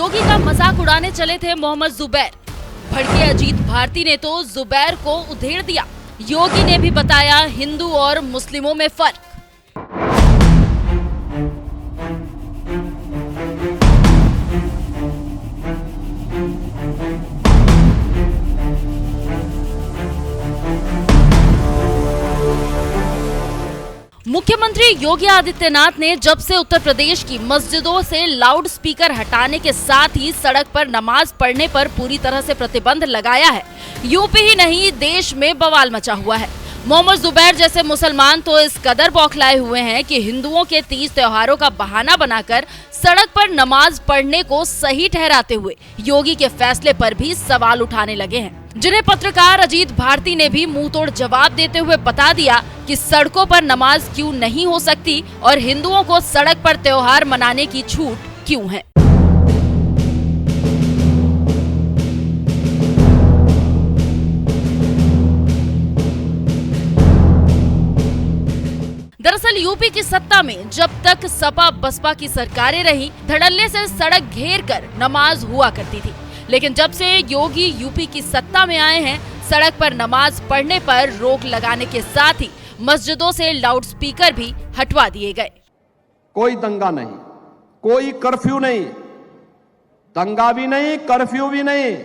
योगी का मजाक उड़ाने चले थे मोहम्मद जुबैर। भड़के अजीत भारती ने तो जुबैर को उधेड़ दिया। योगी ने भी बताया हिंदू और मुस्लिमों में फर्क। मुख्यमंत्री योगी आदित्यनाथ ने जब से उत्तर प्रदेश की मस्जिदों से लाउड स्पीकर हटाने के साथ ही सड़क पर नमाज पढ़ने पर पूरी तरह से प्रतिबंध लगाया है, यूपी ही नहीं देश में बवाल मचा हुआ है। मोहम्मद जुबैर जैसे मुसलमान तो इस कदर बौखलाए हुए हैं कि हिंदुओं के तीज त्योहारों का बहाना बनाकर सड़क पर नमाज पढ़ने को सही ठहराते हुए योगी के फैसले पर भी सवाल उठाने लगे हैं, जिन्हें पत्रकार अजीत भारती ने भी मुंह तोड़ जवाब देते हुए बता दिया कि सड़कों पर नमाज क्यों नहीं हो सकती और हिंदुओं को सड़क पर त्योहार मनाने की छूट क्यों है। दरअसल यूपी की सत्ता में जब तक सपा बसपा की सरकारें रही, धड़ल्ले से सड़क घेर कर नमाज हुआ करती थी। लेकिन जब से योगी यूपी की सत्ता में आए हैं, सड़क पर नमाज पढ़ने पर रोक लगाने के साथ ही मस्जिदों से लाउड स्पीकर भी हटवा दिए गए। कोई दंगा नहीं, कोई कर्फ्यू नहीं, दंगा भी नहीं, कर्फ्यू भी नहीं,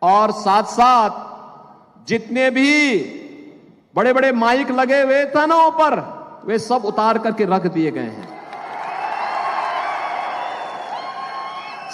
और साथ साथ जितने भी बड़े बड़े माइक लगे हुए थे ना ऊपर, वे सब उतार करके रख दिए गए हैं।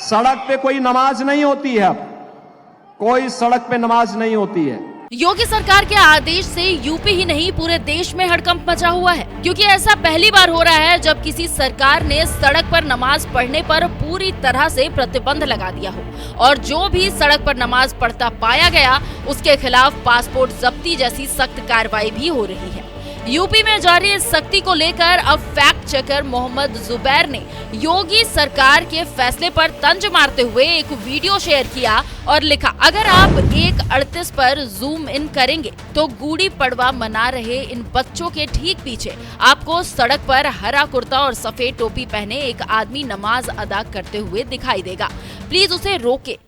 सड़क पे कोई नमाज नहीं होती है, अब कोई सड़क पे नमाज नहीं होती है। योगी सरकार के आदेश से यूपी ही नहीं पूरे देश में हड़कंप मचा हुआ है, क्योंकि ऐसा पहली बार हो रहा है जब किसी सरकार ने सड़क पर नमाज पढ़ने पर पूरी तरह से प्रतिबंध लगा दिया हो, और जो भी सड़क पर नमाज पढ़ता पाया गया उसके खिलाफ पासपोर्ट जब्ती जैसी सख्त कार्रवाई भी हो रही है। यूपी में जारी इस सख्ती को लेकर अब फैक्ट चेकर मोहम्मद जुबैर ने योगी सरकार के फैसले पर तंज मारते हुए एक वीडियो शेयर किया और लिखा, अगर आप 1:38 पर जूम इन करेंगे तो गुड़ी पड़वा मना रहे इन बच्चों के ठीक पीछे आपको सड़क पर हरा कुर्ता और सफेद टोपी पहने एक आदमी नमाज अदा करते हुए दिखाई देगा। प्लीज उसे रोके।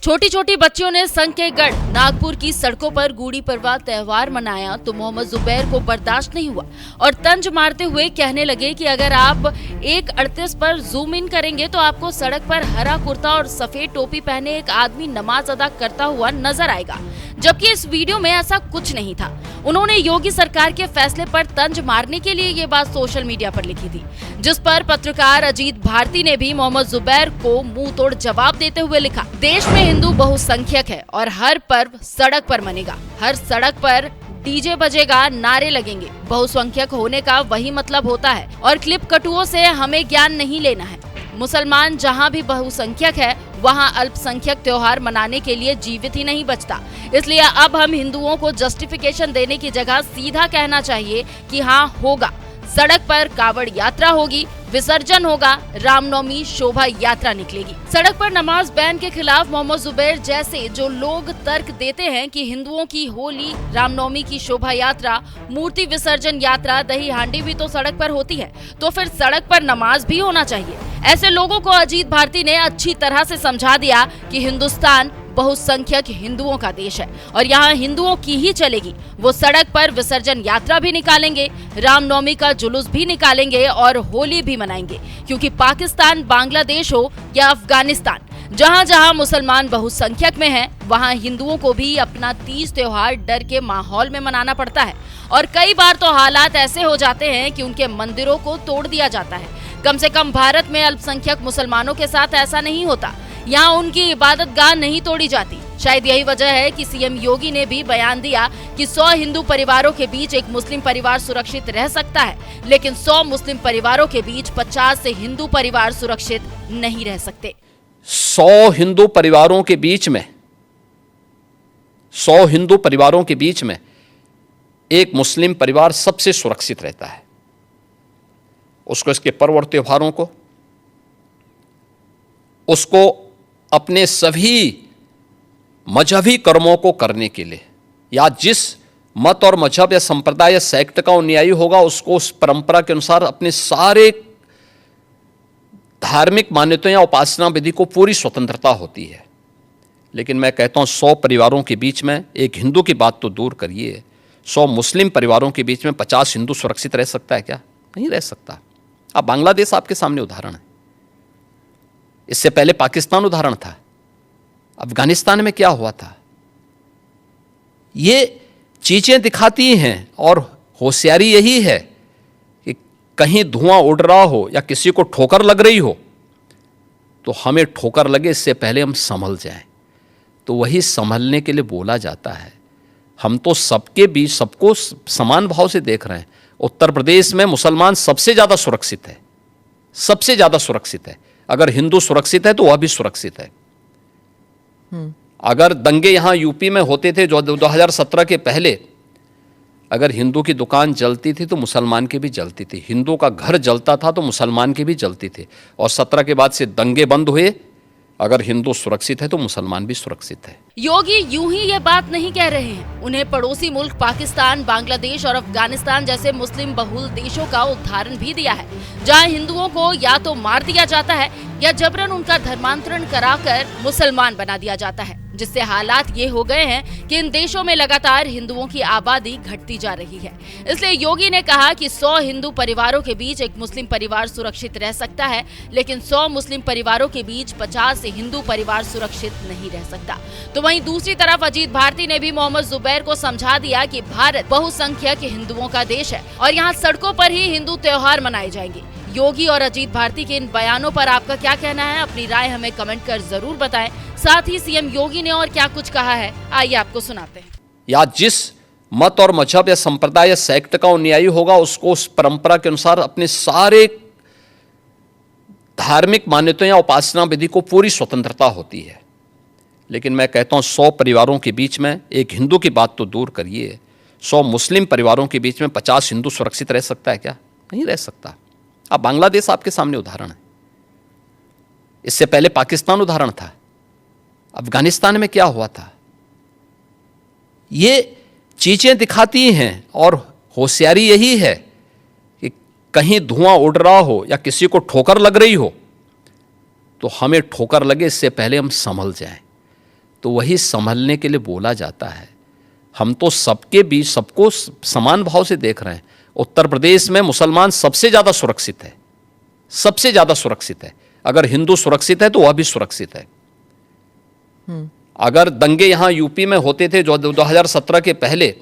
छोटी छोटी बच्चियों ने संकेगढ़ नागपुर की सड़कों पर गुड़ी पड़वा त्योहार मनाया तो मोहम्मद जुबैर को बर्दाश्त नहीं हुआ और तंज मारते हुए कहने लगे कि अगर आप 1:38 पर जूम इन करेंगे तो आपको सड़क पर हरा कुर्ता और सफेद टोपी पहने एक आदमी नमाज अदा करता हुआ नजर आएगा, जबकि इस वीडियो में ऐसा कुछ नहीं था। उन्होंने योगी सरकार के फैसले पर तंज मारने के लिए ये बात सोशल मीडिया पर लिखी थी, जिस पर पत्रकार अजीत भारती ने भी मोहम्मद जुबैर को मुंह तोड़ जवाब देते हुए लिखा, देश में हिंदू बहुसंख्यक है और हर पर्व सड़क पर मनेगा, हर सड़क पर डीजे बजेगा, नारे लगेंगे। बहुसंख्यक होने का वही मतलब होता है और क्लिप कटुओं से हमें ज्ञान नहीं लेना है। मुसलमान जहां भी बहुसंख्यक है वहां अल्पसंख्यक त्योहार मनाने के लिए जीवित ही नहीं बचता। इसलिए अब हम हिंदुओं को जस्टिफिकेशन देने की जगह सीधा कहना चाहिए कि हाँ होगा, सड़क पर कावड़ यात्रा होगी, विसर्जन होगा, रामनवमी शोभा यात्रा निकलेगी। सड़क पर नमाज बैन के खिलाफ मोहम्मद जुबैर जैसे जो लोग तर्क देते हैं कि हिंदुओं की होली, रामनवमी की शोभा यात्रा, मूर्ति विसर्जन यात्रा, दही हांडी भी तो सड़क पर होती है, तो फिर सड़क पर नमाज भी होना चाहिए। ऐसे लोगों को अजीत भारती ने अच्छी तरह से समझा दिया कि हिंदुस्तान बहुसंख्यक हिंदुओं का देश है और यहाँ हिंदुओं की ही चलेगी। वो सड़क पर विसर्जन यात्रा भी निकालेंगे, रामनवमी का जुलूस भी निकालेंगे और होली भी मनाएंगे, क्योंकि पाकिस्तान, बांग्लादेश हो या अफगानिस्तान, जहाँ जहाँ मुसलमान बहुसंख्यक में हैं, वहाँ हिंदुओं को भी अपना तीज त्योहार डर के माहौल में मनाना पड़ता है और कई बार तो हालात ऐसे हो जाते हैं कि उनके मंदिरों को तोड़ दिया जाता है। कम से कम भारत में अल्पसंख्यक मुसलमानों के साथ ऐसा नहीं होता, यहाँ उनकी इबादत गाह नहीं तोड़ी जाती। शायद यही वजह है कि सीएम योगी ने भी बयान दिया कि 100 हिंदू परिवारों के बीच एक मुस्लिम परिवार सुरक्षित रह सकता है, लेकिन 100 मुस्लिम परिवारों के बीच 50 से हिंदू परिवार सुरक्षित नहीं रह सकते। 100 हिंदू परिवारों के बीच में 100 हिंदू परिवारों के बीच में एक मुस्लिम परिवार सबसे सुरक्षित रहता है। उसको इसके पर्व और त्योहारों को, उसको अपने सभी मजहबी कर्मों को करने के लिए, या जिस मत और मजहब या संप्रदाय या सेक्ट का अनुयायी होगा उसको उस परंपरा के अनुसार अपने सारे धार्मिक मान्यताओं या उपासना विधि को पूरी स्वतंत्रता होती है। लेकिन मैं कहता हूं 100 परिवारों के बीच में, एक हिंदू की बात तो दूर करिए, 100 मुस्लिम परिवारों के बीच में 50 हिंदू सुरक्षित रह सकता है क्या? नहीं रह सकता। अब बांग्लादेश आपके सामने उदाहरण है, इससे पहले पाकिस्तान उदाहरण था, अफगानिस्तान में क्या हुआ था। ये चीजें दिखाती हैं और होशियारी यही है कि कहीं धुआं उड़ रहा हो या किसी को ठोकर लग रही हो तो हमें ठोकर लगे इससे पहले हम संभल जाएं। तो वही संभलने के लिए बोला जाता है। हम तो सबके बीच सबको समान भाव से देख रहे हैं। उत्तर प्रदेश में मुसलमान सबसे ज़्यादा सुरक्षित है, सबसे ज़्यादा सुरक्षित है। अगर हिंदू सुरक्षित है तो वह भी सुरक्षित है। अगर दंगे यहाँ यूपी में होते थे जो 2017 के पहले, अगर हिंदू की दुकान जलती थी तो मुसलमान की भी जलती थी, हिंदू का घर जलता था तो मुसलमान की भी जलती थी। और 17 के बाद से दंगे बंद हुए। अगर हिंदू सुरक्षित है तो मुसलमान भी सुरक्षित है। योगी यूं ही ये बात नहीं कह रहे हैं। उन्हें पड़ोसी मुल्क पाकिस्तान, बांग्लादेश और अफगानिस्तान जैसे मुस्लिम बहुल देशों का उदाहरण भी दिया है, जहां हिंदुओं को या तो मार दिया जाता है या जबरन उनका धर्मांतरण कराकर मुसलमान बना दिया जाता है, जिससे हालात ये हो गए हैं कि इन देशों में लगातार हिंदुओं की आबादी घटती जा रही है। इसलिए योगी ने कहा कि 100 हिंदू परिवारों के बीच एक मुस्लिम परिवार सुरक्षित रह सकता है, लेकिन 100 मुस्लिम परिवारों के बीच 50 हिंदू परिवार सुरक्षित नहीं रह सकता। तो वहीं दूसरी तरफ अजीत भारती ने भी मोहम्मद जुबैर को समझा दिया कि भारत बहुसंख्यक हिंदुओं का देश है और यहाँ सड़कों पर ही हिंदू त्योहार मनाए जाएंगे। योगी और अजीत भारती के इन बयानों पर आपका क्या कहना है? अपनी राय हमें कमेंट कर जरूर बताएं। साथ ही सीएम योगी ने और क्या कुछ कहा है, आइए आपको सुनाते हैं। या जिस मत और मजहब या संप्रदाय या सेक्ट का अनुयायी होगा उसको उस परंपरा के अनुसार अपने सारे धार्मिक मान्यताओं या उपासना विधि को पूरी स्वतंत्रता होती है। लेकिन मैं कहता हूं 100 परिवारों के बीच में, एक हिंदू की बात तो दूर करिए, 100 मुस्लिम परिवारों के बीच में 50 हिंदू सुरक्षित रह सकता है क्या? नहीं रह सकता। अब बांग्लादेश आपके सामने उदाहरण है, इससे पहले पाकिस्तान उदाहरण था, अफगानिस्तान में क्या हुआ था। ये चीजें दिखाती हैं और होशियारी यही है कि कहीं धुआं उड़ रहा हो या किसी को ठोकर लग रही हो तो हमें ठोकर लगे इससे पहले हम संभल जाएं। तो वही संभलने के लिए बोला जाता है। हम तो सबके बीच सबको समान भाव से देख रहे हैं। उत्तर प्रदेश में मुसलमान सबसे ज़्यादा सुरक्षित है, सबसे ज़्यादा सुरक्षित है। अगर हिंदू सुरक्षित है तो वह भी सुरक्षित है। अगर दंगे यहाँ यूपी में होते थे जो 2017 के पहले,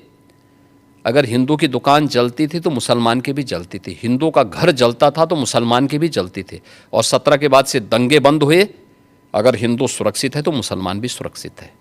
अगर हिंदू की दुकान जलती थी तो मुसलमान की भी जलती थी, हिंदू का घर जलता था तो मुसलमान की भी जलती थी। और 17 के बाद से दंगे बंद हुए। अगर हिंदू सुरक्षित है तो मुसलमान भी सुरक्षित है।